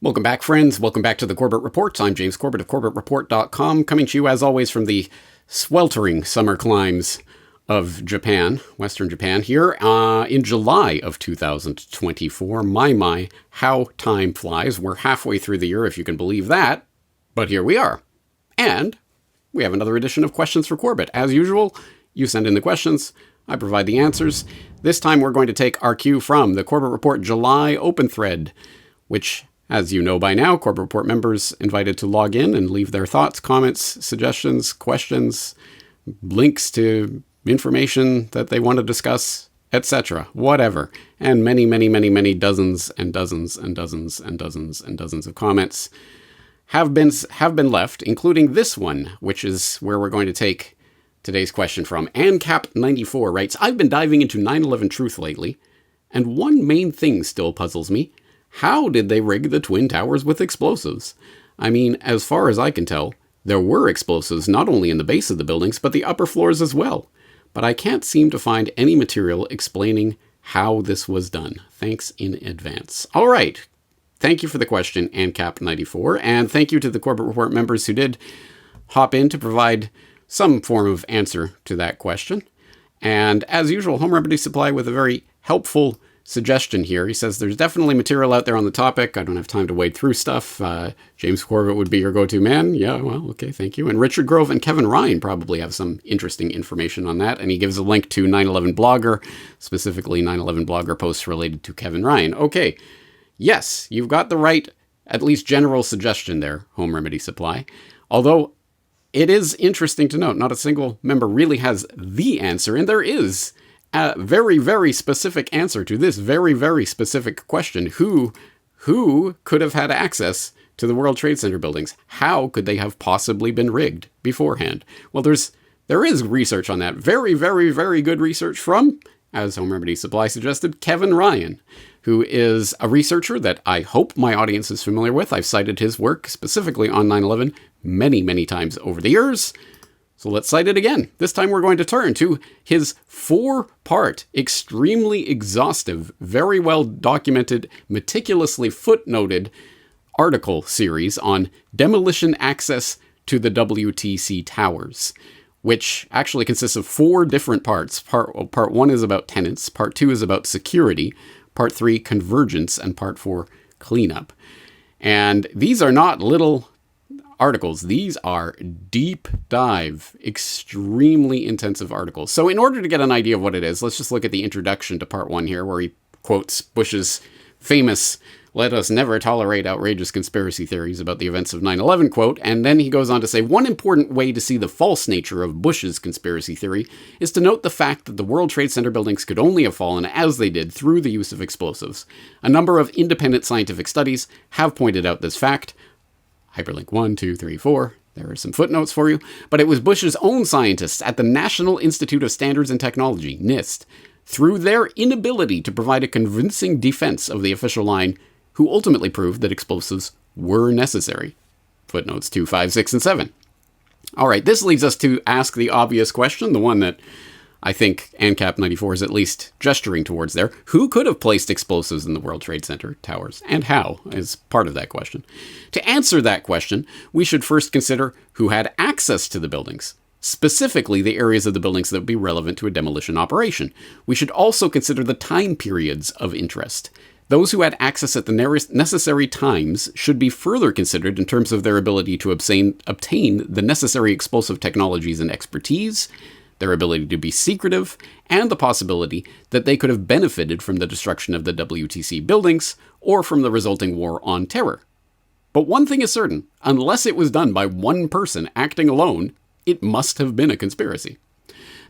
Welcome back, friends. Welcome back to the Corbett Report. I'm James Corbett of CorbettReport.com, coming to you, as always, from the sweltering summer climes of Japan, Western Japan, here in July of 2024. My, how time flies. We're halfway through the year, if you can believe that. But here we are. And we have another edition of Questions for Corbett. As usual, you send in the questions, I provide the answers. This time we're going to take our cue from the Corbett Report July open thread, which, as you know by now, Corbett Report members invited to log in and leave their thoughts, comments, suggestions, questions, links to information that they want to discuss, etc., whatever. And many dozens and dozens and dozens and dozens and dozens of comments have been left, including this one, which is where we're going to take today's question from. AnCap94 writes, I've been diving into 9/11 truth lately, and one main thing still puzzles me. How did they rig the Twin Towers with explosives? I mean, as far as I can tell, there were explosives not only in the base of the buildings, but the upper floors as well. But I can't seem to find any material explaining how this was done. Thanks in advance. All right. Thank you for the question, AnCap94, and thank you to the Corbett Report members who did hop in to provide some form of answer to that question. And as usual, Home Remedy Supply with a very helpful suggestion here. He says there's definitely material out there on the topic. I don't have time to wade through stuff. James Corbett would be your go-to man. Yeah, well, okay, thank you. And Richard Grove and Kevin Ryan probably have some interesting information on that. And he gives a link to 9/11 Blogger, specifically 9/11 Blogger posts related to Kevin Ryan. Okay, yes, you've got the right, at least general suggestion there, Home Remedy Supply. Although it is interesting to note, not a single member really has the answer, and there is a very specific answer to this very specific question. Who could have had access to the World Trade Center buildings? How could they have possibly been rigged beforehand? Well, there is research on that. Very good research from, as Home Remedy Supply suggested, Kevin Ryan, who is a researcher that I hope my audience is familiar with. I've cited his work specifically on 9/11 many times over the years. So let's cite it again. This time we're going to turn to his 4-part, extremely exhaustive, very well documented, meticulously footnoted article series on Demolition Access to the WTC Towers, which actually consists of 4 different parts. Part 1 is about tenants, Part 2 is about security, Part 3 convergence, and Part 4 cleanup. And these are not little articles. These are deep dive, extremely intensive articles. So in order to get an idea of what it is, let's just look at the introduction to Part 1 here, where he quotes Bush's famous, "Let us never tolerate outrageous conspiracy theories about the events of 9/11 quote." And then he goes on to say, one important way to see the false nature of Bush's conspiracy theory is to note the fact that the World Trade Center buildings could only have fallen as they did through the use of explosives. A number of independent scientific studies have pointed out this fact. Hyperlink 1, 2, 3, 4. There are some footnotes for you. But it was Bush's own scientists at the National Institute of Standards and Technology, NIST, through their inability to provide a convincing defense of the official line, who ultimately proved that explosives were necessary. Footnotes 2, 5, 6, and 7. All right, this leads us to ask the obvious question, the one that I think AnCap94 is at least gesturing towards there. Who could have placed explosives in the World Trade Center towers, and how, is part of that question. To answer that question, we should first consider who had access to the buildings, specifically the areas of the buildings that would be relevant to a demolition operation. We should also consider the time periods of interest. Those who had access at the necessary times should be further considered in terms of their ability to obtain the necessary explosive technologies and expertise, their ability to be secretive, and the possibility that they could have benefited from the destruction of the WTC buildings or from the resulting war on terror. But one thing is certain, unless it was done by one person acting alone, it must have been a conspiracy.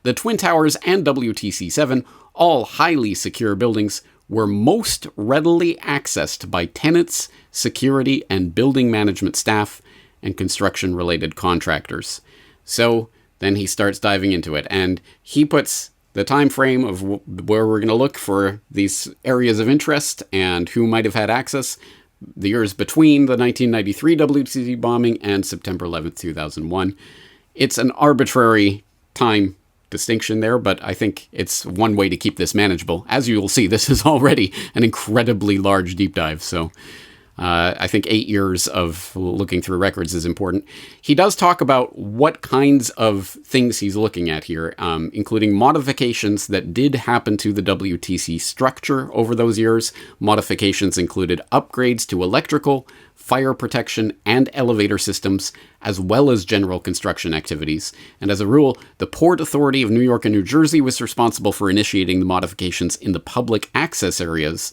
The Twin Towers and WTC-7, all highly secure buildings, were most readily accessed by tenants, security, and building management staff, and construction-related contractors. So then he starts diving into it, and he puts the time frame of where we're going to look for these areas of interest and who might have had access, the years between the 1993 WTC bombing and September 11th, 2001. It's an arbitrary time distinction there, but I think it's one way to keep this manageable. As you will see, this is already an incredibly large deep dive, so I think 8 years of looking through records is important. He does talk about what kinds of things he's looking at here, including modifications that did happen to the WTC structure over those years. Modifications included upgrades to electrical, fire protection, and elevator systems, as well as general construction activities. And as a rule, the Port Authority of New York and New Jersey was responsible for initiating the modifications in the public access areas.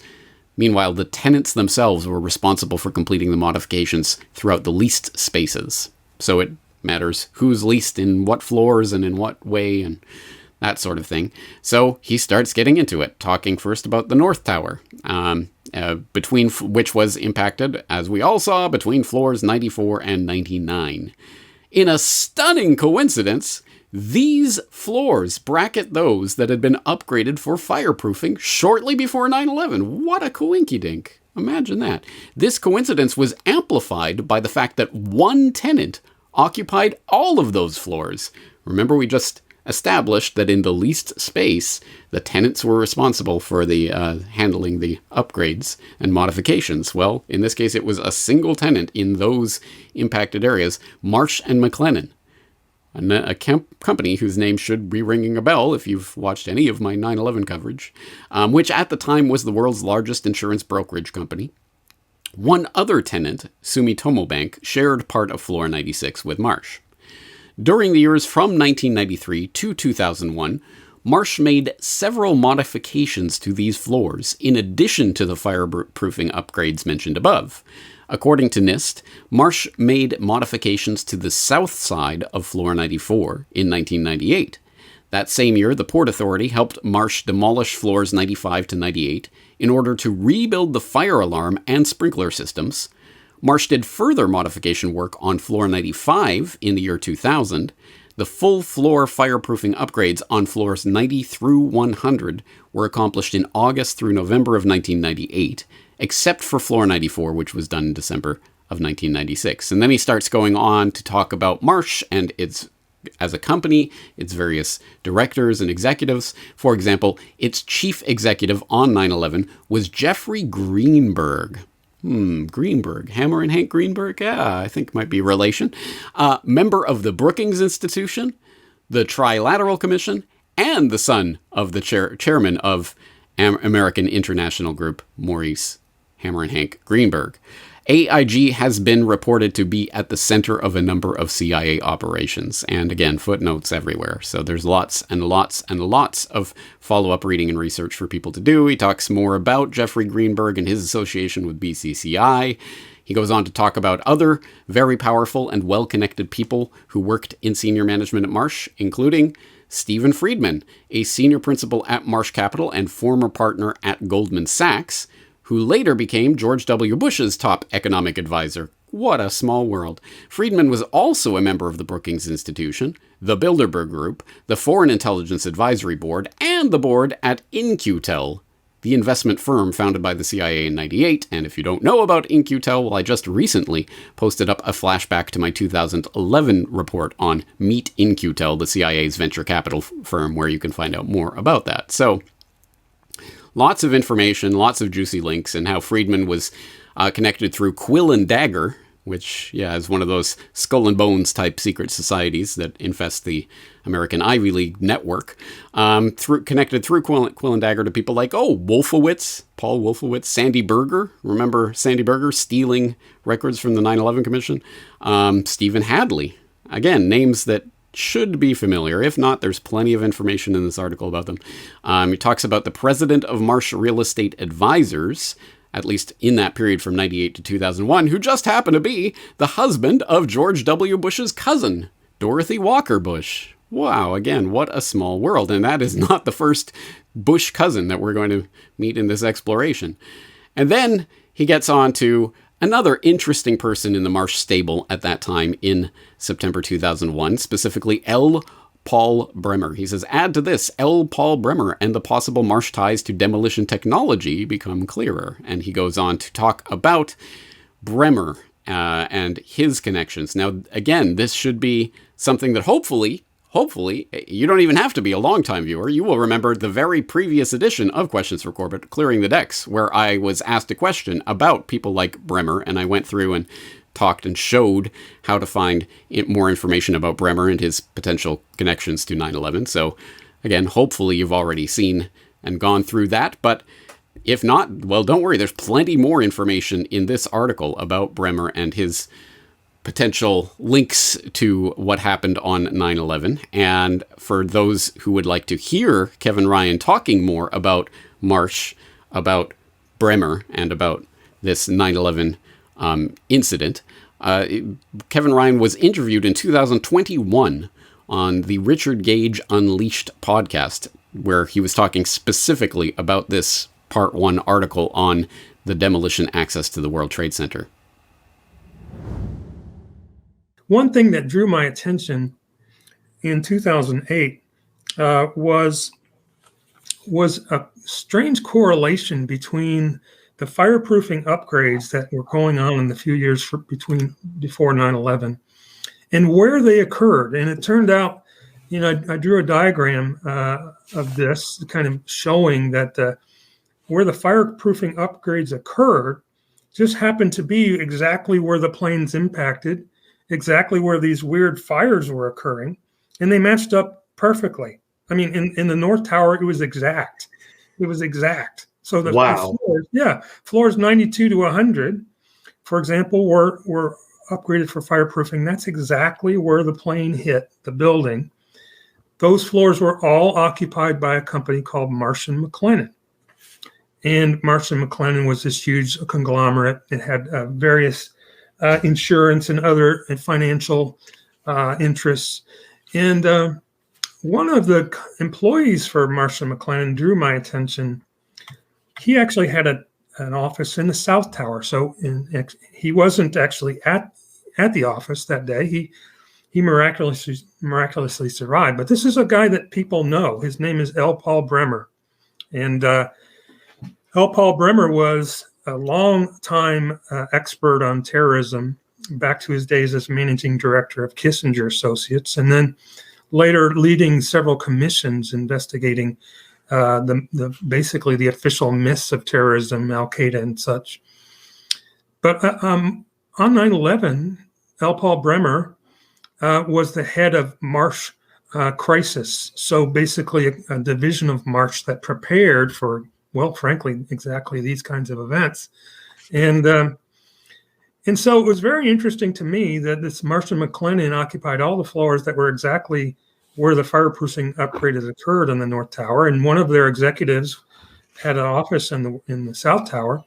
Meanwhile, the tenants themselves were responsible for completing the modifications throughout the leased spaces. So it matters who's leased in what floors and in what way and that sort of thing. So he starts getting into it, talking first about the North Tower, between which was impacted, as we all saw, between floors 94 and 99. In a stunning coincidence, these floors bracket those that had been upgraded for fireproofing shortly before 9/11. What a coinkydink. Imagine that. This coincidence was amplified by the fact that one tenant occupied all of those floors. Remember, we just established that in the leased space, the tenants were responsible for the handling the upgrades and modifications. Well, in this case, it was a single tenant in those impacted areas, Marsh and McLennan, a company whose name should be ringing a bell if you've watched any of my 9/11 coverage, which at the time was the world's largest insurance brokerage company. One other tenant, Sumitomo Bank, shared part of floor 96 with Marsh. During the years from 1993 to 2001, Marsh made several modifications to these floors, in addition to the fireproofing upgrades mentioned above. According to NIST, Marsh made modifications to the south side of floor 94 in 1998. That same year, the Port Authority helped Marsh demolish floors 95 to 98 in order to rebuild the fire alarm and sprinkler systems. Marsh did further modification work on floor 95 in the year 2000. The full floor fireproofing upgrades on floors 90 through 100 were accomplished in August through November of 1998, except for floor 94, which was done in December of 1996. And then he starts going on to talk about Marsh and its, as a company, its various directors and executives. For example, its chief executive on 9/11 was Jeffrey Greenberg. Greenberg. Hammer and Hank Greenberg? Yeah, I think might be relation. Member of the Brookings Institution, the Trilateral Commission, and the son of the chairman of American International Group, Maurice Hammer and Hank Greenberg. AIG has been reported to be at the center of a number of CIA operations. And again, footnotes everywhere. So there's lots and lots and lots of follow-up reading and research for people to do. He talks more about Jeffrey Greenberg and his association with BCCI. He goes on to talk about other very powerful and well-connected people who worked in senior management at Marsh, including Stephen Friedman, a senior principal at Marsh Capital and former partner at Goldman Sachs, who later became George W. Bush's top economic advisor. What a small world. Friedman was also a member of the Brookings Institution, the Bilderberg Group, the Foreign Intelligence Advisory Board, and the board at In-Q-Tel, the investment firm founded by the CIA in 98. And if you don't know about In-Q-Tel, well, I just recently posted up a flashback to my 2011 report on Meet In-Q-Tel, the CIA's venture capital firm, where you can find out more about that. So, lots of information, lots of juicy links, and how Friedman was connected through Quill and Dagger, which, is one of those skull and bones type secret societies that infest the American Ivy League network. Connected through Quill and Dagger to people like, Wolfowitz, Paul Wolfowitz, Sandy Berger. Remember Sandy Berger stealing records from the 9/11 Commission? Stephen Hadley. Again, names that should be familiar. If not, there's plenty of information in this article about them. He talks about the president of Marsh Real Estate Advisors, at least in that period from 98 to 2001, who just happened to be the husband of George W. Bush's cousin, Dorothy Walker Bush. Wow, again, what a small world. And that is not the first Bush cousin that we're going to meet in this exploration. And then he gets on to another interesting person in the Marsh stable at that time in September 2001, specifically L. Paul Bremer. He says, add to this, L. Paul Bremer and the possible Marsh ties to demolition technology become clearer. And he goes on to talk about Bremer and his connections. Now, again, this should be something that hopefully hopefully, you don't even have to be a longtime viewer. You will remember the very previous edition of Questions for Corbett, Clearing the Decks, where I was asked a question about people like Bremer, and I went through and talked and showed how to find more information about Bremer and his potential connections to 9/11. So, again, hopefully you've already seen and gone through that, but if not, well, don't worry. There's plenty more information in this article about Bremer and his potential links to what happened on 9/11. And for those who would like to hear Kevin Ryan talking more about Marsh, about Bremer, and about this 9/11 incident, Kevin Ryan was interviewed in 2021 on the Richard Gage Unleashed podcast, where he was talking specifically about this Part 1 article on the demolition access to the World Trade Center. One thing that drew my attention in 2008 was a strange correlation between the fireproofing upgrades that were going on in the few years before 9/11 and where they occurred. And it turned out, I drew a diagram of this, kind of showing that where the fireproofing upgrades occurred just happened to be exactly where the planes impacted, exactly where these weird fires were occurring, and they matched up perfectly. I mean, in the North Tower, it was exact. It was exact. So the floors 92 to 100, for example, were upgraded for fireproofing. That's exactly where the plane hit the building. Those floors were all occupied by a company called Marsh & McLennan. And Marsh & McLennan was this huge conglomerate. It had various insurance and other financial interests. And one of the employees for Marsh & McLennan drew my attention. He actually had an office in the South Tower. So he wasn't actually at the office that day. He miraculously survived. But this is a guy that people know. His name is L. Paul Bremer. And L. Paul Bremer was a long-time expert on terrorism, back to his days as managing director of Kissinger Associates, and then later leading several commissions investigating basically the official myths of terrorism, Al-Qaeda and such. But on 9/11, L. Paul Bremer was the head of Marsh Crisis. So basically a division of Marsh that prepared for, well, frankly, exactly these kinds of events. And so it was very interesting to me that this Marsh & McLennan occupied all the floors that were exactly where the fireproofing upgrade had occurred in the North Tower. And one of their executives had an office in the South Tower.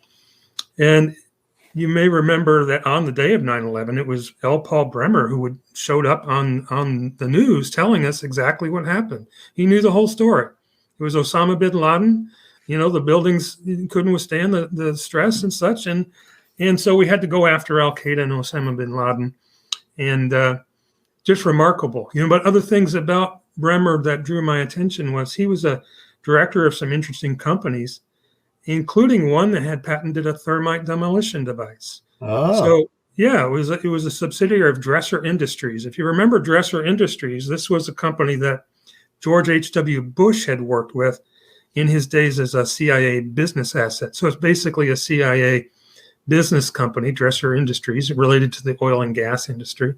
And you may remember that on the day of 9/11, it was L. Paul Bremer who showed up on the news telling us exactly what happened. He knew the whole story. It was Osama bin Laden. The buildings couldn't withstand the stress and such. And so we had to go after Al-Qaeda and Osama bin Laden. And just remarkable. But other things about Bremer that drew my attention was he was a director of some interesting companies, including one that had patented a thermite demolition device. Oh. So, yeah, it was a subsidiary of Dresser Industries. If you remember Dresser Industries, this was a company that George H.W. Bush had worked with in his days as a CIA business asset. So it's basically a CIA business company, Dresser Industries, related to the oil and gas industry.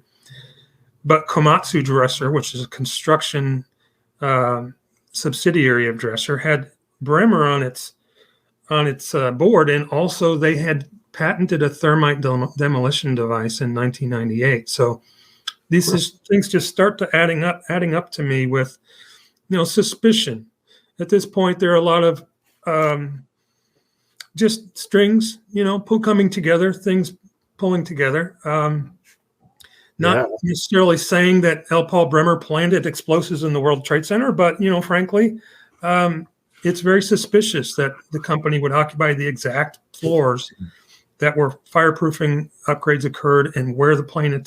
But Komatsu Dresser, which is a construction subsidiary of Dresser, had Bremer on its board, and also they had patented a thermite demolition device in 1998. So these things just start to adding up to me with, suspicion. At this point, there are a lot of just strings, coming together, things pulling together. Not necessarily saying that L. Paul Bremer planted explosives in the World Trade Center, but, frankly, it's very suspicious that the company would occupy the exact floors that where fireproofing upgrades occurred and where the plane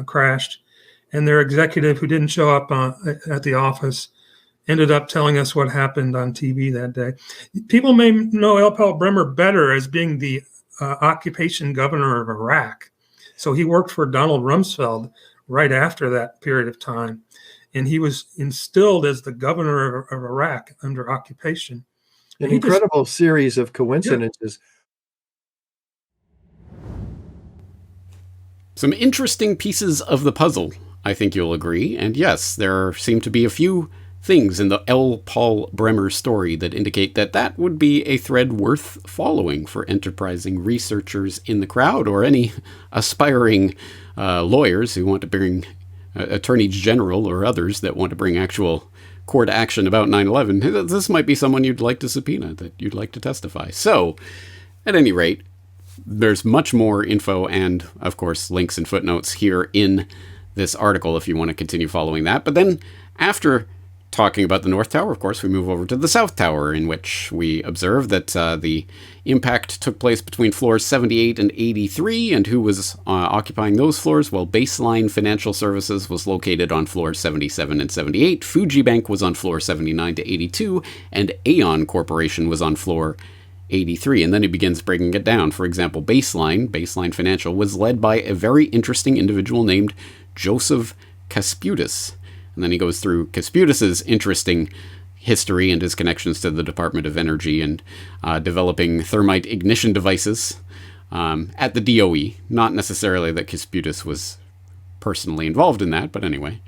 crashed. And their executive, who didn't show up at the office, ended up telling us what happened on TV that day. People may know L. Paul Bremer better as being the occupation governor of Iraq. So he worked for Donald Rumsfeld right after that period of time. and he was instilled as the governor of Iraq under occupation. An incredible series of coincidences. Some interesting pieces of the puzzle, I think you'll agree. And yes, there seem to be a few things in the L. Paul Bremer story that indicate that that would be a thread worth following for enterprising researchers in the crowd, or any aspiring lawyers who want to bring attorneys general or others that want to bring actual court action about 9/11. This might be someone you'd like to subpoena, that you'd like to testify. So, at any rate, there's much more info and, of course, links and footnotes here in this article if you want to continue following that. But then, after talking about the North Tower, of course, we move over to the South Tower, in which we observe that the impact took place between floors 78 and 83, and who was occupying those floors? Well, Baseline Financial Services was located on floors 77 and 78, Fuji Bank was on floor 79 to 82, and Aon Corporation was on floor 83. And then he begins breaking it down. For example, Baseline Financial was led by a very interesting individual named Joseph Kasputis. And then he goes through Kasputis's interesting history and his connections to the Department of Energy and developing thermite ignition devices at the DOE. Not necessarily that Kasputis was personally involved in that, but anyway.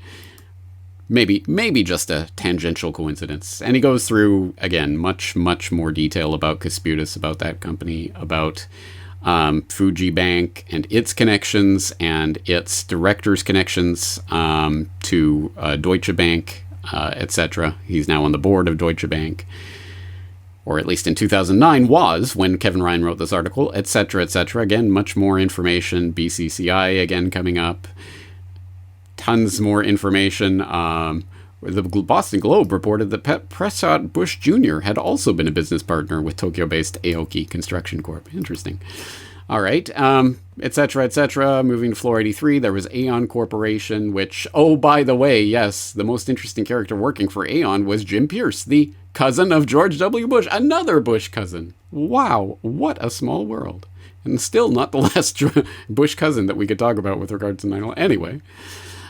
Maybe just a tangential coincidence. And he goes through, again, much more detail about Kasputis, about that company, about Fuji Bank and its connections and its directors' connections to Deutsche Bank, etc. He's now on the board of Deutsche Bank, or at least in 2009 was, when Kevin Ryan wrote this article, etc., etc. Again, much more information. BCCI, again, coming up. Tons more information. The Boston Globe reported that Prescott Bush Jr. had also been a business partner with Tokyo-based Aoki Construction Corp. Interesting. All right, etc., etc. Moving to floor 83, there was Aon Corporation, which, oh, by the way, yes, the most interesting character working for Aon was Jim Pierce, the cousin of George W. Bush, another Bush cousin. Wow, what a small world. And still not the last Bush cousin that we could talk about with regard to 9/11. Anyway.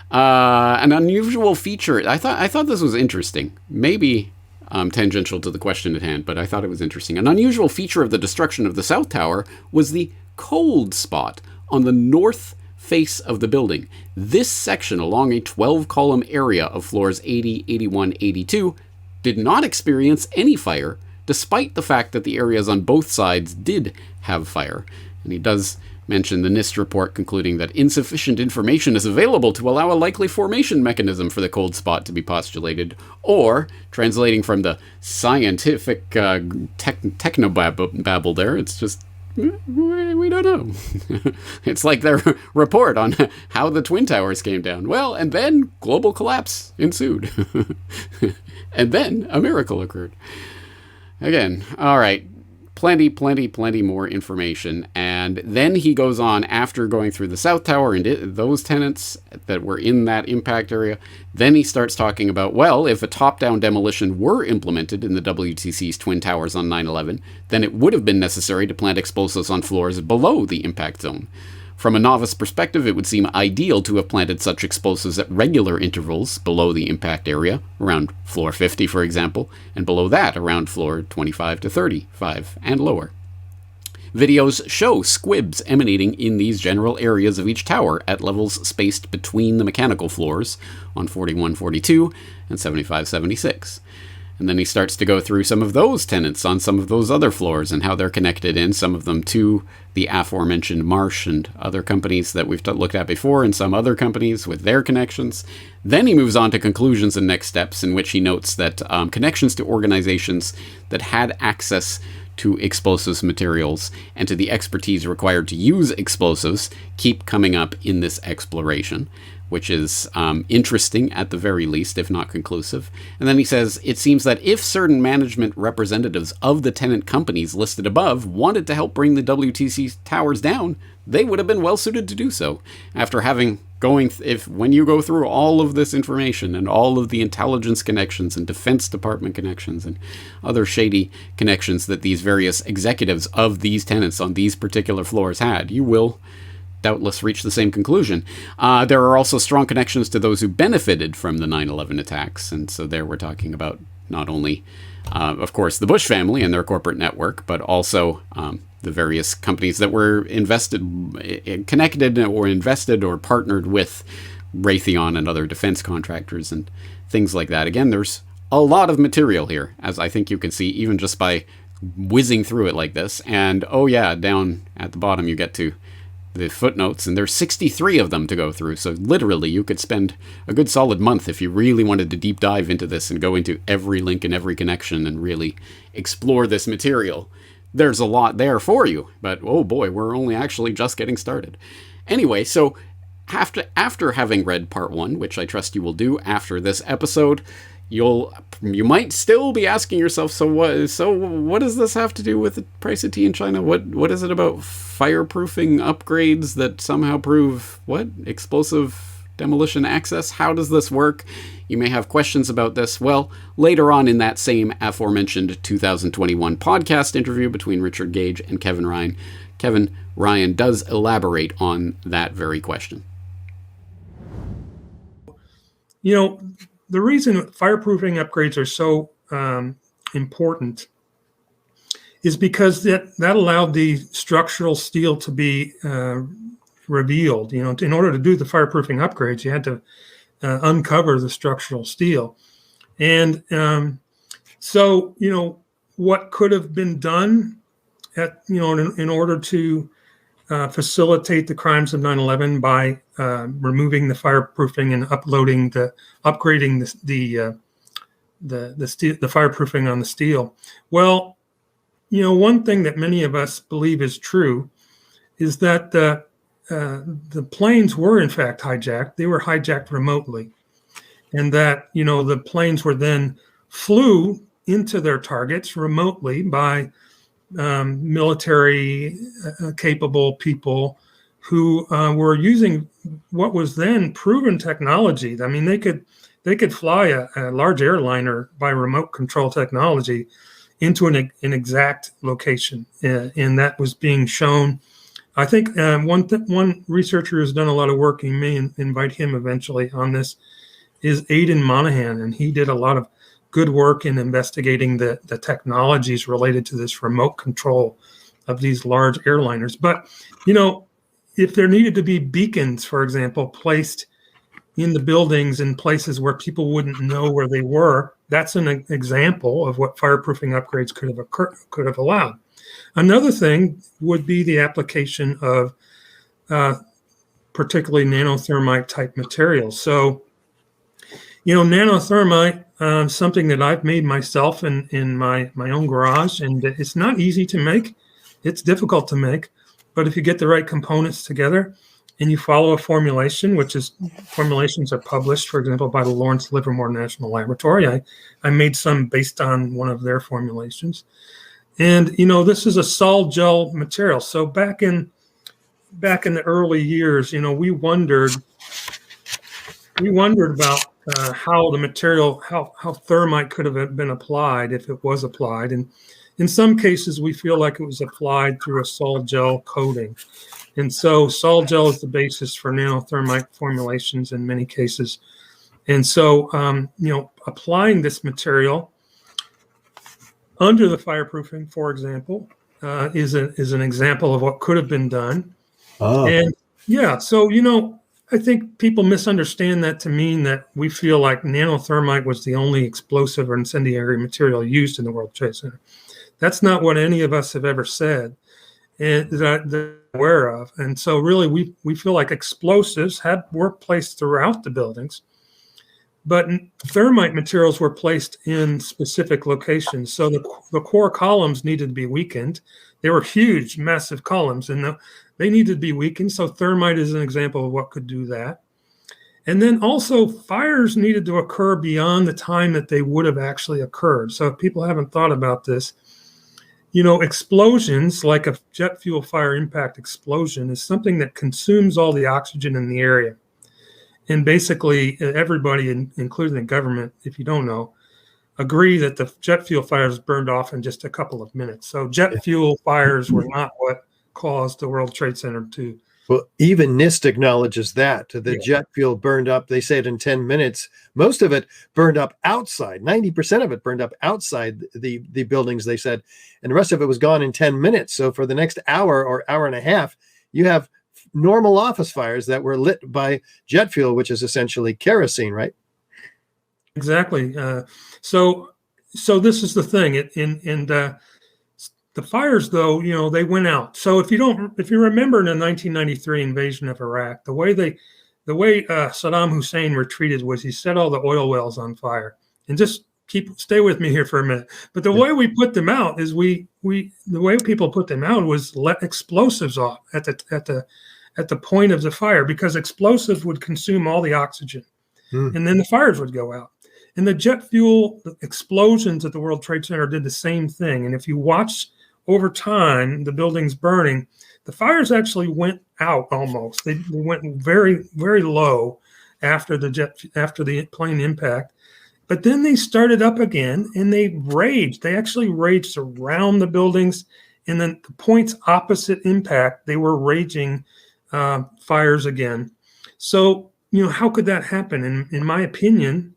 An unusual feature. I thought this was interesting. Maybe tangential to the question at hand, but I thought it was interesting. An unusual feature of the destruction of the South Tower was the cold spot on the north face of the building. This section along a 12-column area of floors 80, 81, 82 did not experience any fire, despite the fact that the areas on both sides did have fire. And he does mention the NIST report concluding that insufficient information is available to allow a likely formation mechanism for the cold spot to be postulated, or, translating from the scientific technobabble there, it's just, we don't know. It's like their report on how the Twin Towers came down. Well, and then global collapse ensued. And then a miracle occurred. Again, all right. Plenty more information. And then he goes on, after going through the South Tower and those tenants that were in that impact area, then he starts talking about, well, if a top-down demolition were implemented in the WTC's Twin Towers on 9/11, then it would have been necessary to plant explosives on floors below the impact zone. From a novice perspective, it would seem ideal to have planted such explosives at regular intervals below the impact area, around floor 50, for example, and below that around floor 25 to 35 and lower. Videos show squibs emanating in these general areas of each tower at levels spaced between the mechanical floors on 41-42 and 75-76. And then he starts to go through some of those tenants on some of those other floors and how they're connected in, some of them to the aforementioned Marsh and other companies that we've looked at before, and some other companies with their connections. Then he moves on to conclusions and next steps, in which he notes that connections to organizations that had access to explosives materials and to the expertise required to use explosives keep coming up in this exploration, which is interesting at the very least, if not conclusive. And then he says, it seems that if certain management representatives of the tenant companies listed above wanted to help bring the WTC towers down, they would have been well suited to do so. After when you go through all of this information and all of the intelligence connections and Defense Department connections and other shady connections that these various executives of these tenants on these particular floors had, you will doubtless reach the same conclusion. There are also strong connections to those who benefited from the 9/11 attacks. And so there we're talking about not only, of course, the Bush family and their corporate network, but also the various companies that were connected or invested or partnered with Raytheon and other defense contractors and things like that. Again, there's a lot of material here, as I think you can see, even just by whizzing through it like this. And oh yeah, down at the bottom you get to the footnotes, and there's 63 of them to go through. So literally you could spend a good solid month if you really wanted to deep dive into this and go into every link and every connection and really explore this material. There's a lot there for you, but oh boy, we're only actually just getting started. Anyway, so after having read part 1, which I trust you will do after this episode, you might still be asking yourself, so what does this have to do with the price of tea in China? What is it about fireproofing upgrades that somehow prove what? Explosive demolition access? How does this work? You may have questions about this. Well, later on in that same aforementioned 2021 podcast interview between Richard Gage and Kevin Ryan does elaborate on that very question. You know, the reason fireproofing upgrades are so important is because that allowed the structural steel to be revealed. You know, in order to do the fireproofing upgrades, you had to uncover the structural steel. And so, you know, what could have been done in order to facilitate the crimes of 9/11 by removing the fireproofing and upgrading the fireproofing on the steel. Well, you know, one thing that many of us believe is true is that the planes were in fact hijacked. They were hijacked remotely, and that, you know, the planes were then flew into their targets remotely by military capable people who were using what was then proven technology. I mean, they could fly a large airliner by remote control technology into an exact location, and that was being shown. I think one researcher who's done a lot of work, you may invite him eventually on this, is Aidan Monahan, and he did a lot of good work in investigating the technologies related to this remote control of these large airliners. But, you know, if there needed to be beacons, for example, placed in the buildings in places where people wouldn't know where they were, that's an example of what fireproofing upgrades could have allowed. Another thing would be the application of particularly nanothermite type materials. So, you know, nanothermite, something that I've made myself in my own garage, and it's not easy to make. It's difficult to make, but if you get the right components together and you follow a formulation, formulations are published, for example, by the Lawrence Livermore National Laboratory. I made some based on one of their formulations. And, you know, this is a sol gel material. So back in the early years, you know, we wondered about how the material, how thermite could have been applied if it was applied. And in some cases, we feel like it was applied through a sol gel coating. And so sol gel is the basis for nanothermite formulations in many cases. And so, you know, applying this material under the fireproofing, for example, is an example of what could have been done. Oh. And yeah, so, you know, I think people misunderstand that to mean that we feel like nanothermite was the only explosive or incendiary material used in the World Trade Center. That's not what any of us have ever said and that they're aware of. And so really we feel like explosives were placed throughout the buildings, but thermite materials were placed in specific locations. So the core columns needed to be weakened. They were huge, massive columns, and they needed to be weakened. So thermite is an example of what could do that. And then also fires needed to occur beyond the time that they would have actually occurred. So if people haven't thought about this, you know, explosions like a jet fuel fire impact explosion is something that consumes all the oxygen in the area. And basically everybody, including the government, if you don't know, agree that the jet fuel fires burned off in just a couple of minutes. So jet fuel fires were not what caused the World Trade Center to Well, even NIST acknowledges that the Yeah. jet fuel burned up. They said in 10 minutes, most of it burned up outside. 90% of it burned up outside the buildings, they said, and the rest of it was gone in 10 minutes. So for the next hour or hour and a half, you have normal office fires that were lit by jet fuel, which is essentially kerosene, right? Exactly. So this is the thing. The fires, though, they went out. So if you remember in the 1993 invasion of Iraq, the way Saddam Hussein retreated was he set all the oil wells on fire. And just stay with me here for a minute. But the way we put them out is the way people put them out was let explosives off at the point of the fire, because explosives would consume all the oxygen, and then the fires would go out. And the jet fuel explosions at the World Trade Center did the same thing. And if you watch over time, the buildings burning, the fires actually went out almost. They went very, very low after the plane impact. But then they started up again, and they raged. They actually raged around the buildings. And then the points opposite impact, they were raging fires again. So, how could that happen? In my opinion,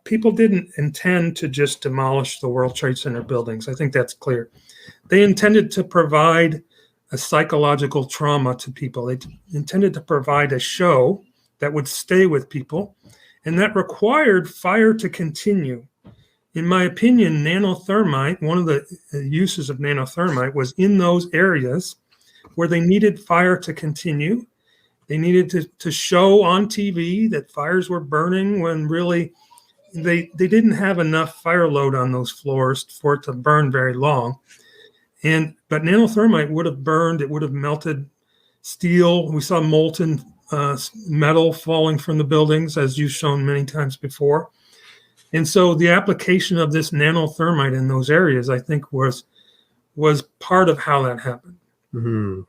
people didn't intend to just demolish the World Trade Center buildings. I think that's clear. They intended to provide a psychological trauma to people. They intended to provide a show that would stay with people, and that required fire to continue. In my opinion, nanothermite, one of the uses of nanothermite was in those areas where they needed fire to continue. They needed to show on TV that fires were burning when really they didn't have enough fire load on those floors for it to burn very long. But nanothermite would have burned, it would have melted steel. We saw molten metal falling from the buildings, as you've shown many times before. And so the application of this nanothermite in those areas, I think, was part of how that happened. Mm-hmm.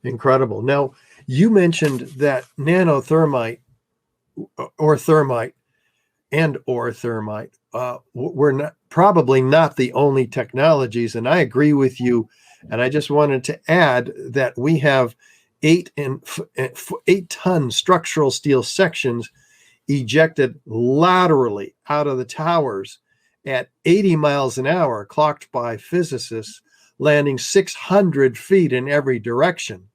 Incredible. Now, you mentioned that nanothermite or thermite were probably not the only technologies. And I agree with you. And I just wanted to add that we have 8-ton structural steel sections ejected laterally out of the towers at 80 miles an hour, clocked by physicists, landing 600 feet in every direction.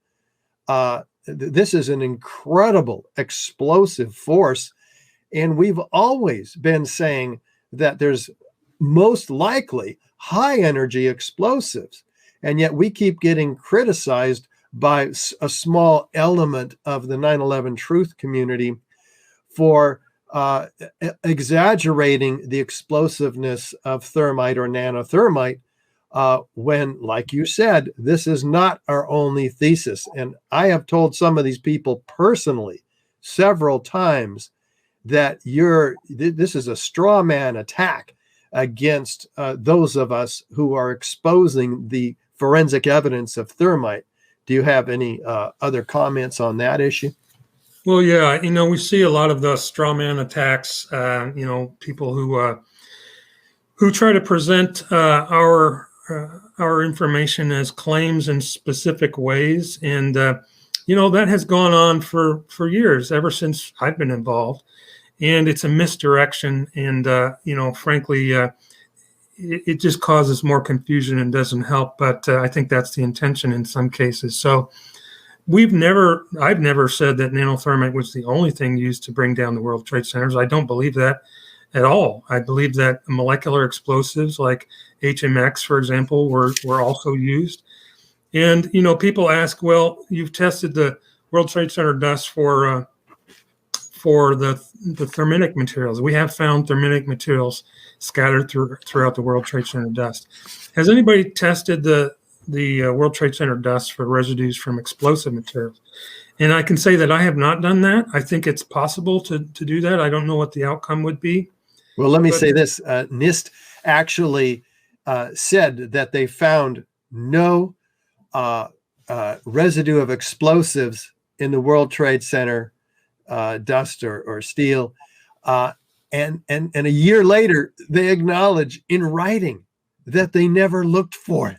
This is an incredible explosive force. And we've always been saying that there's most likely high energy explosives. And yet we keep getting criticized by a small element of the 9/11 truth community for exaggerating the explosiveness of thermite or nanothermite, when, like you said, this is not our only thesis. And I have told some of these people personally several times that this is a straw man attack against those of us who are exposing the forensic evidence of thermite. Do you have any other comments on that issue? Well, yeah, we see a lot of the straw man attacks. People who try to present our information as claims in specific ways, and that has gone on for years, ever since I've been involved, and it's a misdirection. And frankly, it just causes more confusion and doesn't help. But I think that's the intention in some cases. So I've never said that nanothermite was the only thing used to bring down the World Trade Centers. I don't believe that at all. I believe that molecular explosives like HMX, for example, were also used. And, people ask, well, you've tested the World Trade Center dust for the thermitic materials. We have found thermitic materials scattered throughout the World Trade Center dust. Has anybody tested the World Trade Center dust for residues from explosive materials? And I can say that I have not done that. I think it's possible to do that. I don't know what the outcome would be. Well, let me say this. NIST actually said that they found no residue of explosives in the World Trade Center dust or steel. And a year later, they acknowledge in writing that they never looked for it.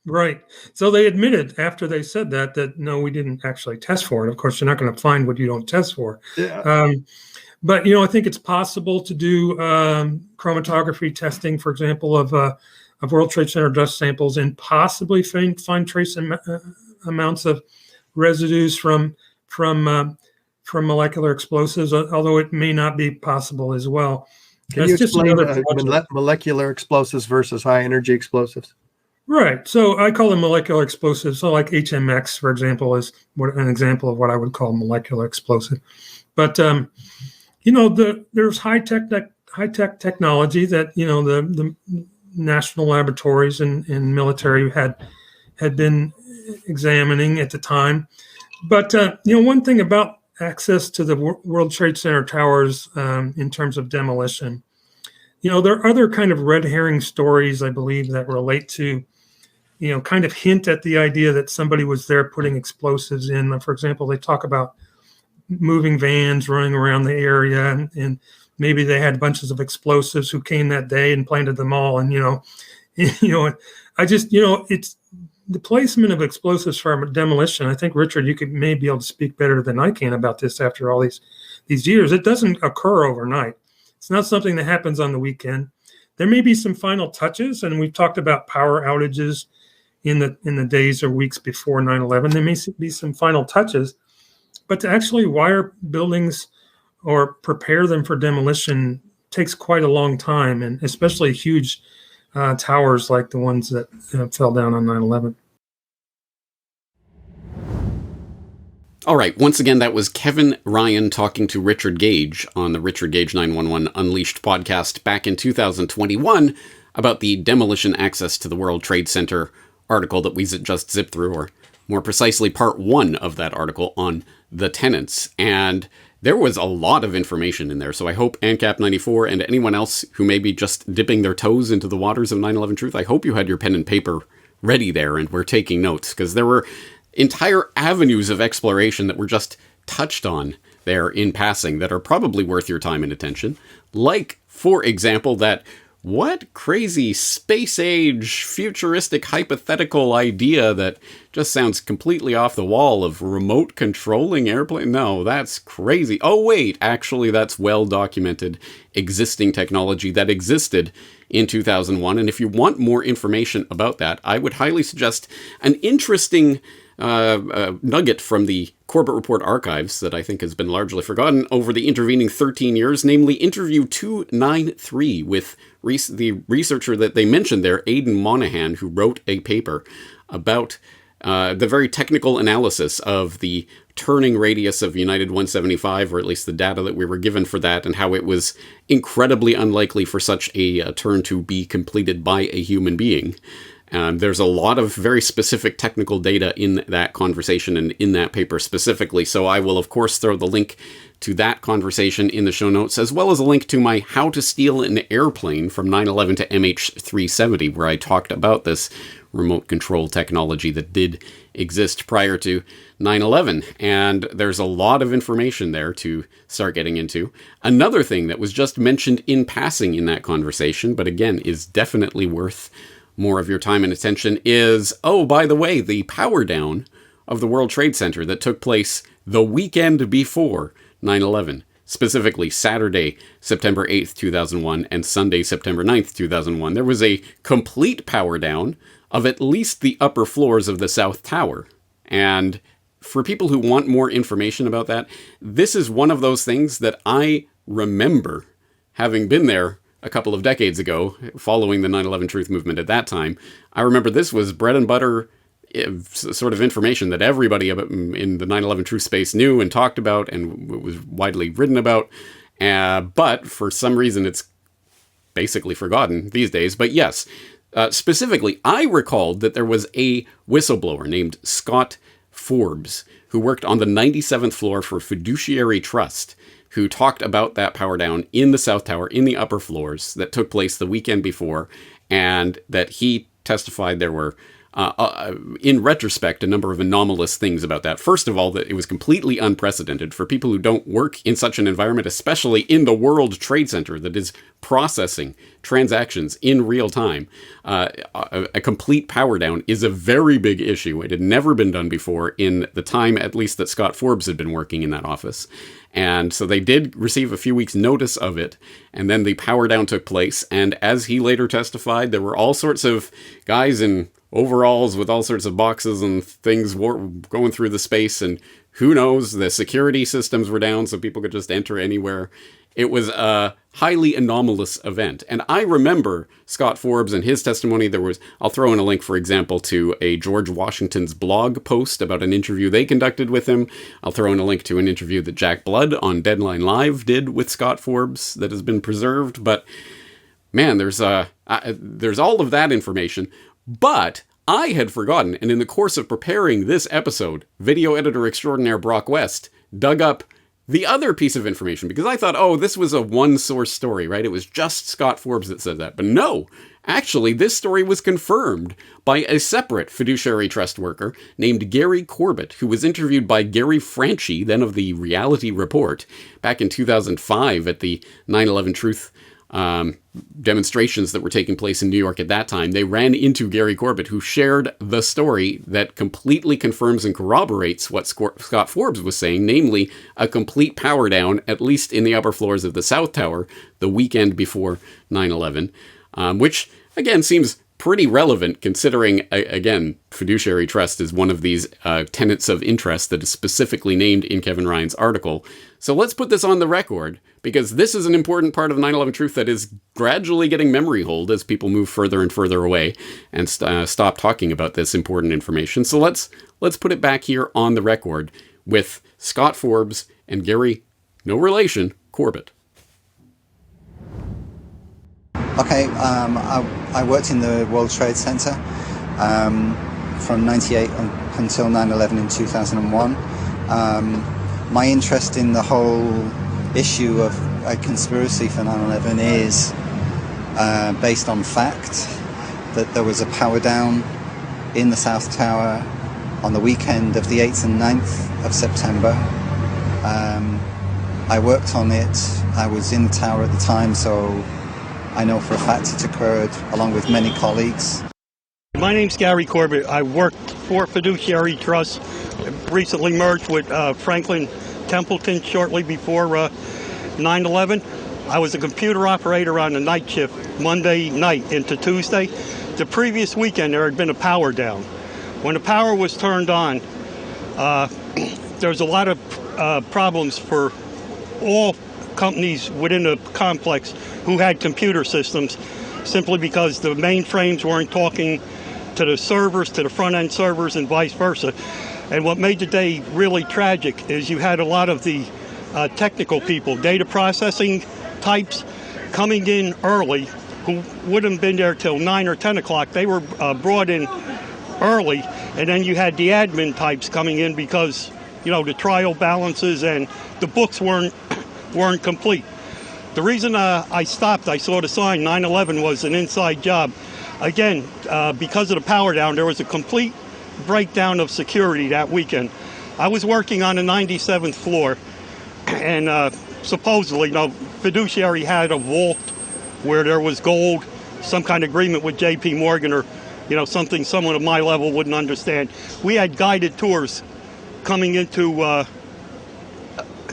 Right. So they admitted after they said that no, we didn't actually test for it. Of course, you're not going to find what you don't test for. Yeah. But I think it's possible to do chromatography testing, for example, of World Trade Center dust samples, and possibly find trace amounts of residues from molecular explosives, although it may not be possible as well. Can you explain molecular explosives versus high energy explosives? Right. So I call them molecular explosives. So like HMX, for example, is an example of what I would call molecular explosive. But there's high tech technology that the national laboratories and military had been examining at the time. But one thing about access to the World Trade Center towers in terms of demolition, there are other kind of red herring stories, I believe, that relate to kind of hint at the idea that somebody was there putting explosives in. For example, they talk about moving vans running around the area, and maybe they had bunches of explosives who came that day and planted them all. And I just it's the placement of explosives for demolition. I think, Richard, you may be able to speak better than I can about this after all these years. It doesn't occur overnight. It's not something that happens on the weekend. There may be some final touches, and we've talked about power outages in the days or weeks before 9/11. There may be some final touches, but to actually wire buildings or prepare them for demolition takes quite a long time, and especially huge towers like the ones that fell down on 9/11. All right. Once again, that was Kevin Ryan talking to Richard Gage on the Richard Gage 911 Unleashed podcast back in 2021 about the Demolition Access to the World Trade Center article that we just zipped through, or more precisely, part 1 of that article on the tenants. And there was a lot of information in there. So I hope ANCAP 94 and anyone else who may be just dipping their toes into the waters of 9/11 truth, I hope you had your pen and paper ready there and were taking notes, because there were entire avenues of exploration that were just touched on there in passing that are probably worth your time and attention. Like, for example, that what crazy space-age, futuristic, hypothetical idea that just sounds completely off the wall of remote controlling airplane? No, that's crazy. Oh, wait, actually, that's well-documented existing technology that existed in 2001. And if you want more information about that, I would highly suggest an interesting nugget from the Corbett Report archives that I think has been largely forgotten over the intervening 13 years, namely interview 293 with the researcher that they mentioned there, Aidan Monahan, who wrote a paper about the very technical analysis of the turning radius of United 175, or at least the data that we were given for that, and how it was incredibly unlikely for such a turn to be completed by a human being. There's a lot of very specific technical data in that conversation and in that paper specifically, so I will, of course, throw the link to that conversation in the show notes, as well as a link to my How to Steal an Airplane from 9/11 to MH370, where I talked about this remote control technology that did exist prior to 9/11. And there's a lot of information there to start getting into. Another thing that was just mentioned in passing in that conversation, but again is definitely worth more of your time and attention, is, oh, by the way, the power down of the World Trade Center that took place the weekend before 9/11, specifically Saturday, September 8th, 2001, and Sunday, September 9th, 2001. There was a complete power down of at least the upper floors of the South Tower. And for people who want more information about that, this is one of those things that I remember having been there a couple of decades ago, following the 9/11 truth movement at that time. I remember this was bread and butter sort of information that everybody in the 9/11 truth space knew and talked about and was widely written about. But for some reason, it's basically forgotten these days. But yes, specifically, I recalled that there was a whistleblower named Scott Forbes who worked on the 97th floor for Fiduciary Trust, who talked about that power down in the South Tower, in the upper floors, that took place the weekend before, and that he testified there were in retrospect, a number of anomalous things about that. First of all, that it was completely unprecedented for people who don't work in such an environment, especially in the World Trade Center that is processing transactions in real time. A complete power down is a very big issue. It had never been done before in the time, at least, that Scott Forbes had been working in that office. And so they did receive a few weeks' notice of it, and then the power down took place. And as he later testified, there were all sorts of guys in overalls with all sorts of boxes and things going through the space, and who knows, the security systems were down so people could just enter anywhere. It was a highly anomalous event. And I remember Scott Forbes and his testimony. I'll throw in a link, for example, to a George Washington's blog post about an interview they conducted with him. I'll throw in a link to an interview that Jack Blood on Deadline Live did with Scott Forbes that has been preserved. But man, there's all of that information. But I had forgotten, and in the course of preparing this episode, video editor extraordinaire Brock West dug up the other piece of information, because I thought, oh, this was a one-source story, right? It was just Scott Forbes that said that. But no, actually, this story was confirmed by a separate fiduciary trust worker named Gary Corbett, who was interviewed by Gary Franchi, then of the Reality Report, back in 2005 at the 9/11 Truth demonstrations that were taking place in New York at that time. They ran into Gary Corbett, who shared the story that completely confirms and corroborates what Scott Forbes was saying, namely a complete power down, at least in the upper floors of the South Tower, the weekend before 9/11, which, again, seems pretty relevant considering, again, fiduciary trust is one of these tenets of interest that is specifically named in Kevin Ryan's article. So let's put this on the record, because this is an important part of 9/11 truth that is gradually getting memory hold as people move further and further away and stop talking about this important information. So let's put it back here on the record with Scott Forbes and Gary, no relation, Corbett. Okay, I worked in the World Trade Center from 98 until 9/11 in 2001. My interest in the whole issue of a conspiracy for 9/11 is based on fact, that there was a power down in the South Tower on the weekend of the 8th and 9th of September. I worked on it. I was in the tower at the time, so I know for a fact it occurred, along with many colleagues. My name's Gary Corbett. I worked for Fiduciary Trust, recently merged with Franklin Templeton shortly before 9/11. I was a computer operator on the night shift, Monday night into Tuesday. The previous weekend there had been a power down. When the power was turned on, there was a lot of problems for all companies within the complex who had computer systems, simply because the mainframes weren't talking to the servers, to the front-end servers, and vice versa. And what made the day really tragic is you had a lot of the technical people, data processing types, coming in early, who wouldn't have been there till 9 or 10 o'clock. They were brought in early, and then you had the admin types coming in because, the trial balances and the books weren't complete. The reason I stopped, I saw the sign, 9/11 was an inside job. Again, because of the power down, there was a complete breakdown of security that weekend. I was working on the 97th floor, and supposedly, Fiduciary had a vault where there was gold, some kind of agreement with J.P. Morgan, or, something someone of my level wouldn't understand. We had guided tours coming into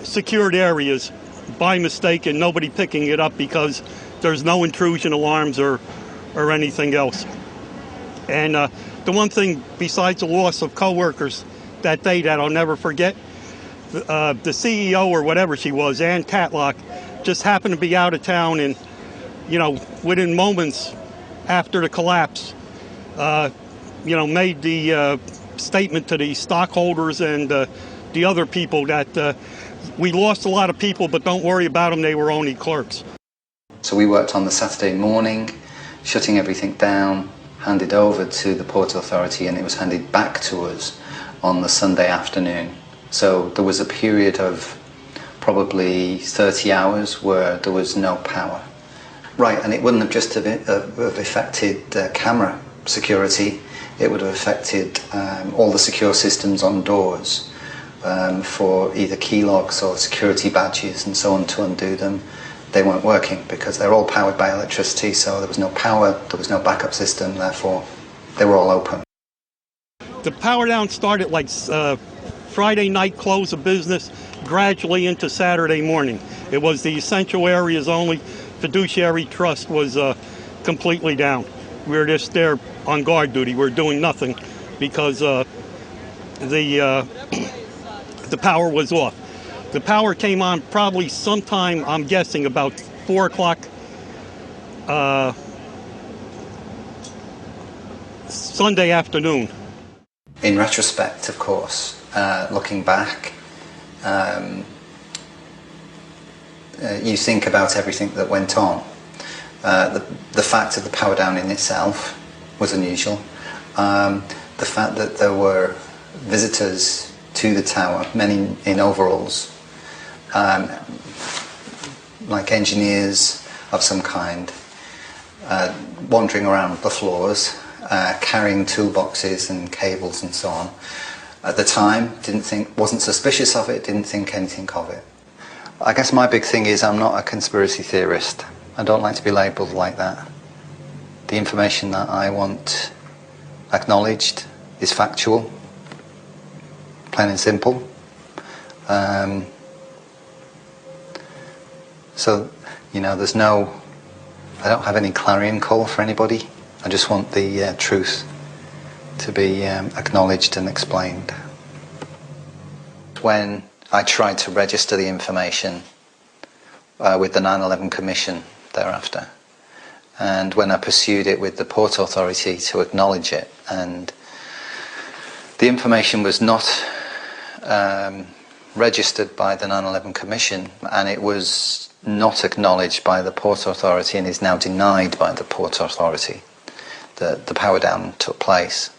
secured areas by mistake, and nobody picking it up because there's no intrusion alarms or anything else. And the one thing besides the loss of coworkers that day that I'll never forget, the CEO or whatever she was, Ann Tatlock, just happened to be out of town, and within moments after the collapse, made the statement to the stockholders and the other people that we lost a lot of people, but don't worry about them, they were only clerks. So we worked on the Saturday morning, shutting everything down, handed over to the Port Authority, and it was handed back to us on the Sunday afternoon. So there was a period of probably 30 hours where there was no power. Right, and it wouldn't have just have affected camera security. it would have affected all the secure systems on doors for either key locks or security badges and so on. To undo them, they weren't working because they're all powered by electricity, so there was no power, there was no backup system, therefore they were all open. The power down started like Friday night close of business, gradually into Saturday morning. It was the essential areas only. Fiduciary trust was completely down. We were just there on guard duty. We were doing nothing because the power was off. The power came on probably sometime, I'm guessing, about 4 o'clock Sunday afternoon. In retrospect, of course, looking back, you think about everything that went on. The fact of the power down in itself was unusual. The fact that there were visitors to the tower, many in overalls, like engineers of some kind, wandering around the floors, carrying toolboxes and cables and so on. At the time, wasn't suspicious of it, didn't think anything of it. I guess my big thing is I'm not a conspiracy theorist. I don't like to be labelled like that. The information that I want acknowledged is factual, plain and simple. So, there's I don't have any clarion call for anybody. I just want the truth to be acknowledged and explained. When I tried to register the information with the 9/11 Commission thereafter, and when I pursued it with the Port Authority to acknowledge it, and the information was not registered by the 9/11 Commission, and it was not acknowledged by the Port Authority and is now denied by the Port Authority, that the power down took place.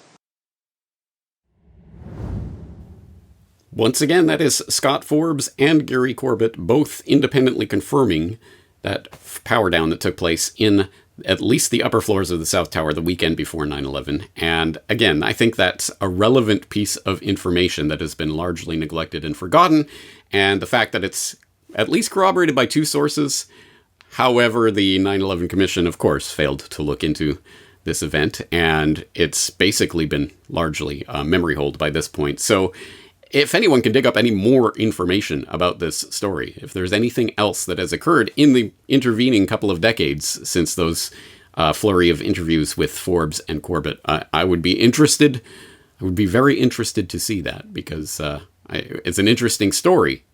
Once again, that is Scott Forbes and Gary Corbett both independently confirming that power down that took place in at least the upper floors of the South Tower the weekend before 9/11. And again, I think that's a relevant piece of information that has been largely neglected and forgotten. And the fact that it's at least corroborated by 2 sources. However, the 9/11 Commission, of course, failed to look into this event. And it's basically been largely memory hold by this point. So if anyone can dig up any more information about this story, if there's anything else that has occurred in the intervening couple of decades since those flurry of interviews with Forbes and Corbett, I would be interested. I would be very interested to see that because it's an interesting story.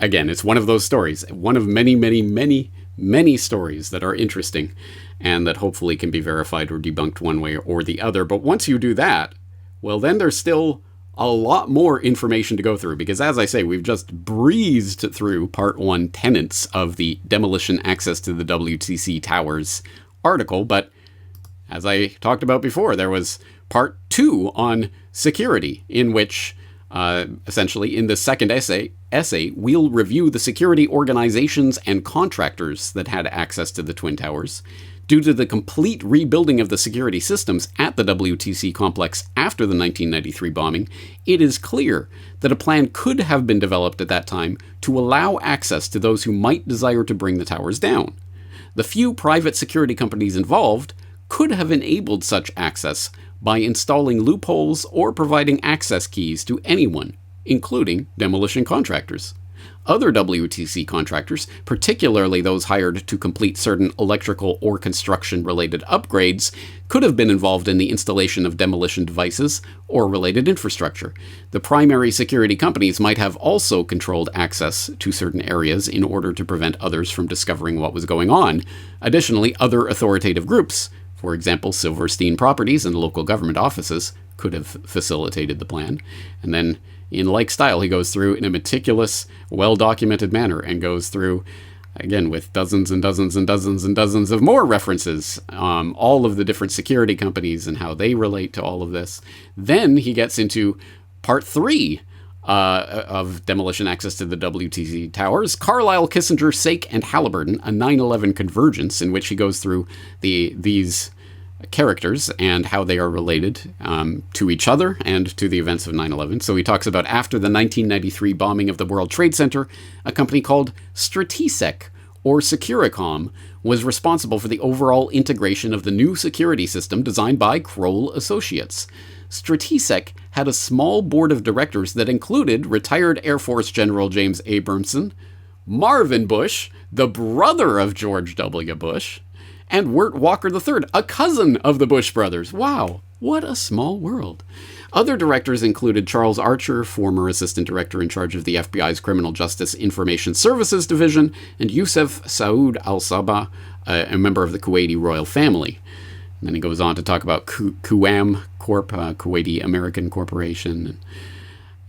Again, it's one of those stories, one of many, many, many, many stories that are interesting and that hopefully can be verified or debunked one way or the other. But once you do that, well, then there's still a lot more information to go through because, as I say, we've just breezed through Part 1 tenets of the Demolition Access to the WTC Towers article. But as I talked about before, there was Part 2 on security, in which essentially in the second essay, we'll review the security organizations and contractors that had access to the Twin Towers. Due to the complete rebuilding of the security systems at the WTC complex after the 1993 bombing, it is clear that a plan could have been developed at that time to allow access to those who might desire to bring the towers down. The few private security companies involved could have enabled such access by installing loopholes or providing access keys to anyone, including demolition contractors. Other WTC contractors, particularly those hired to complete certain electrical or construction-related upgrades, could have been involved in the installation of demolition devices or related infrastructure. The primary security companies might have also controlled access to certain areas in order to prevent others from discovering what was going on. Additionally, other authoritative groups, for example, Silverstein Properties and local government offices, could have facilitated the plan. And then, in like style, he goes through in a meticulous, well-documented manner and goes through, again, with dozens and dozens and dozens and dozens of more references, all of the different security companies and how they relate to all of this. Then he gets into Part 3 of Demolition Access to the WTC Towers, Carlisle, Kissinger, Sake, and Halliburton, a 9/11 convergence, in which he goes through these characters and how they are related to each other and to the events of 9/11. So he talks about after the 1993 bombing of the World Trade Center, a company called Stratesec, or Securicom, was responsible for the overall integration of the new security system designed by Kroll Associates. Stratesec had a small board of directors that included retired Air Force General James Abramson, Marvin Bush, the brother of George W. Bush, and Wirt Walker III, a cousin of the Bush brothers. Wow, what a small world. Other directors included Charles Archer, former assistant director in charge of the FBI's Criminal Justice Information Services Division, and Youssef Saoud al-Sabah, a member of the Kuwaiti royal family. And then he goes on to talk about Kuwam Corp, Kuwaiti American Corporation,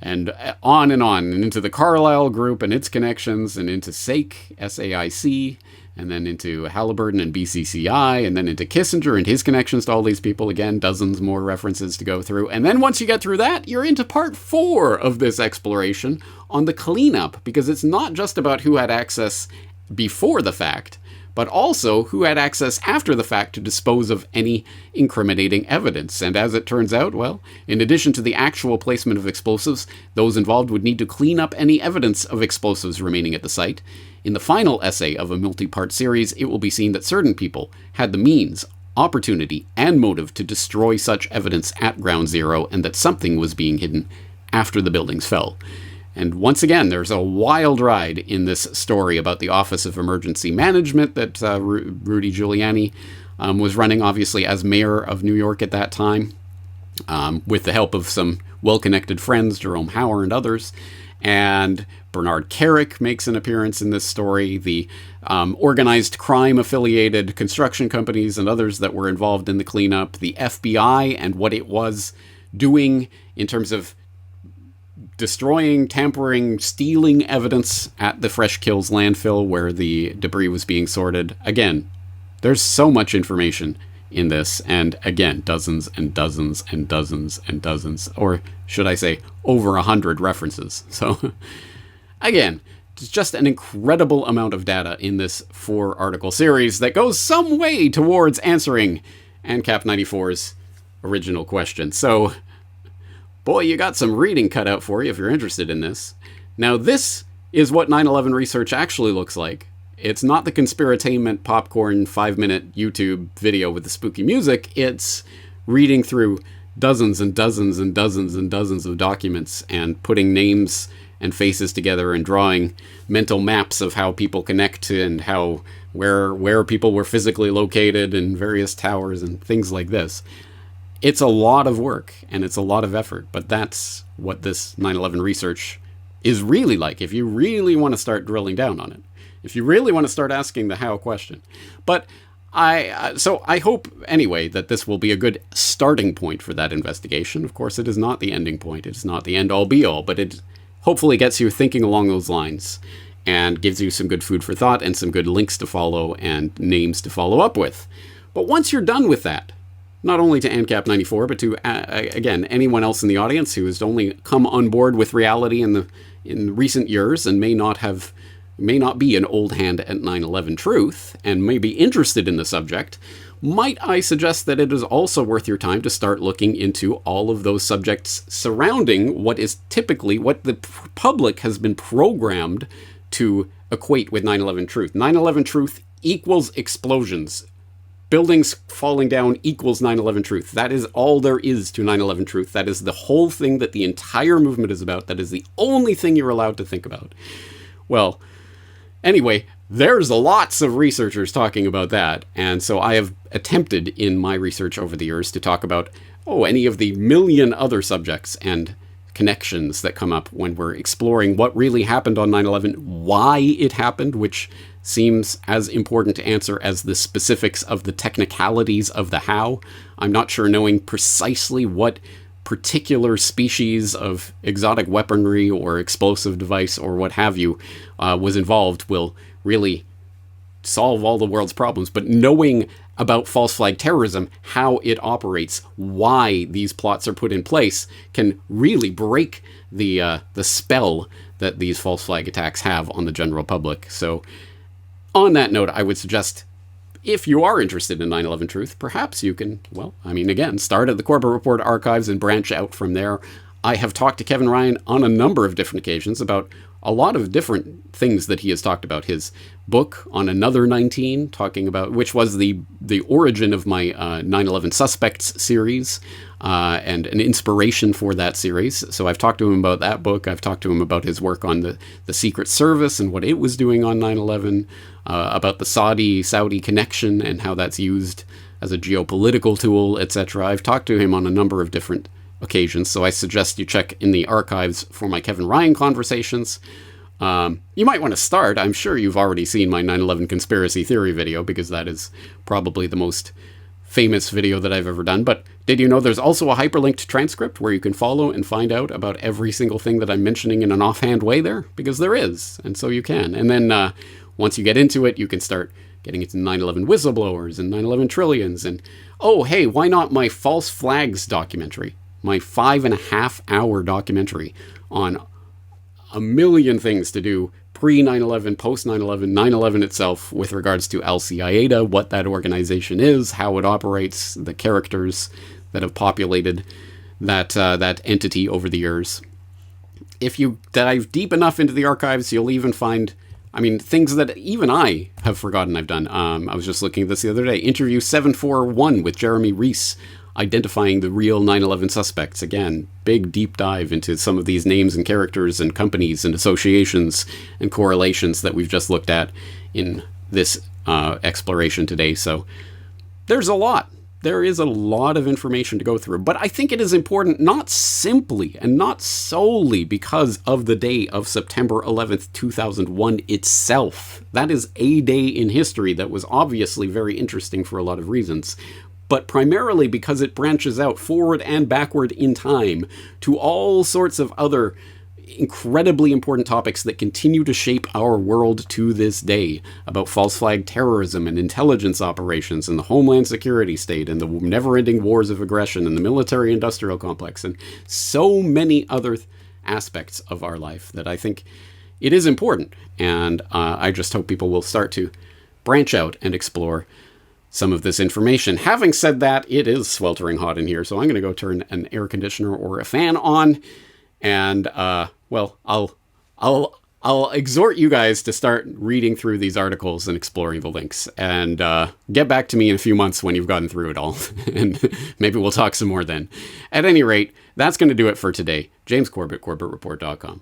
and on, and into the Carlyle Group and its connections, and into SAIC, SAIC, and then into Halliburton and BCCI, and then into Kissinger and his connections to all these people. Again, dozens more references to go through. And then once you get through that, you're into part 4 of this exploration on the cleanup, because it's not just about who had access before the fact, but also who had access after the fact to dispose of any incriminating evidence. And as it turns out, well, in addition to the actual placement of explosives, those involved would need to clean up any evidence of explosives remaining at the site. In the final essay of a multi-part series, it will be seen that certain people had the means, opportunity, and motive to destroy such evidence at Ground Zero, and that something was being hidden after the buildings fell. And once again, there's a wild ride in this story about the Office of Emergency Management that Rudy Giuliani was running, obviously, as mayor of New York at that time, with the help of some well-connected friends, Jerome Hauer and others. And Bernard Carrick makes an appearance in this story. The organized crime-affiliated construction companies and others that were involved in the cleanup, the FBI and what it was doing in terms of destroying, tampering, stealing evidence at the Fresh Kills landfill where the debris was being sorted. Again, there's so much information in this, and again, dozens and dozens and dozens and dozens, or should I say, over 100 references. So, again, it's just an incredible amount of data in this 4-article series that goes some way towards answering ANCAP 94's original question. So, boy, you got some reading cut out for you if you're interested in this. Now, this is what 9/11 research actually looks like. It's not the conspiratainment popcorn 5-minute YouTube video with the spooky music. It's reading through dozens and dozens and dozens and dozens of documents and putting names and faces together and drawing mental maps of how people connect and how where people were physically located in various towers and things like this. It's a lot of work and it's a lot of effort, but that's what this 9/11 research is really like if you really want to start drilling down on it. If you really want to start asking the how question. But I hope anyway that this will be a good starting point for that investigation. Of course, it is not the ending point. It is not the end all be all, but it hopefully gets you thinking along those lines and gives you some good food for thought and some good links to follow and names to follow up with. But once you're done with that, not only to ANCAP 94, but to, again, anyone else in the audience who has only come on board with reality in recent years and may not be an old hand at 9/11 truth and may be interested in the subject, might I suggest that it is also worth your time to start looking into all of those subjects surrounding what is typically what the public has been programmed to equate with 9/11 truth. 9/11 truth equals explosions. Buildings falling down equals 9/11 truth. That is all there is to 9/11 truth. That is the whole thing that the entire movement is about. That is the only thing you're allowed to think about. Well, anyway, there's lots of researchers talking about that. And so I have attempted in my research over the years to talk about, any of the million other subjects and connections that come up when we're exploring what really happened on 9/11, why it happened, which seems as important to answer as the specifics of the technicalities of the how. I'm not sure knowing precisely what particular species of exotic weaponry or explosive device or what have you was involved will really solve all the world's problems. But knowing about false flag terrorism, how it operates, why these plots are put in place, can really break the spell that these false flag attacks have on the general public. So on that note, I would suggest if you are interested in 9/11 truth, perhaps you can, well, I mean, again, start at the Corbett Report archives and branch out from there. I have talked to Kevin Ryan on a number of different occasions about a lot of different things that he has talked about. His book on Another 19, talking about, which was the origin of my 9/11 Suspects series, and an inspiration for that series. So I've talked to him about that book. I've talked to him about his work on the Secret Service and what it was doing on 9/11, about the Saudi connection and how that's used as a geopolitical tool, etc. I've talked to him on a number of different occasions, so I suggest you check in the archives for my Kevin Ryan conversations. You might want to start. I'm sure you've already seen my 9/11 conspiracy theory video, because that is probably the most famous video that I've ever done. But did you know there's also a hyperlinked transcript where you can follow and find out about every single thing that I'm mentioning in an offhand way there? Because there is, and so you can. And then once you get into it, you can start getting into 9/11 whistleblowers and 9/11 trillions. And, oh, hey, why not my false flags documentary? My 5.5-hour documentary on a million things to do pre-9/11, post-9/11, 9/11 itself, with regards to Al-Qaeda, what that organization is, how it operates, the characters that have populated that entity over the years. If you dive deep enough into the archives, you'll even find, I mean, things that even I have forgotten I've done. I was just looking at this the other day. Interview 741 with Jeremy Reese, identifying the real 9/11 suspects. Again, big deep dive into some of these names and characters and companies and associations and correlations that we've just looked at in this exploration today. So there's a lot. There is a lot of information to go through. But I think it is important, not simply and not solely because of the day of September 11th, 2001 itself. That is a day in history that was obviously very interesting for a lot of reasons, but primarily because it branches out forward and backward in time to all sorts of other incredibly important topics that continue to shape our world to this day, about false flag terrorism and intelligence operations and the Homeland Security state and the never-ending wars of aggression and the military-industrial complex and so many other aspects of our life that I think it is important. And I just hope people will start to branch out and explore some of this information. Having said that, it is sweltering hot in here, so I'm going to go turn an air conditioner or a fan on, and well, I'll exhort you guys to start reading through these articles and exploring the links, and get back to me in a few months when you've gotten through it all, and maybe we'll talk some more then. At any rate, that's going to do it for today. James Corbett, CorbettReport.com.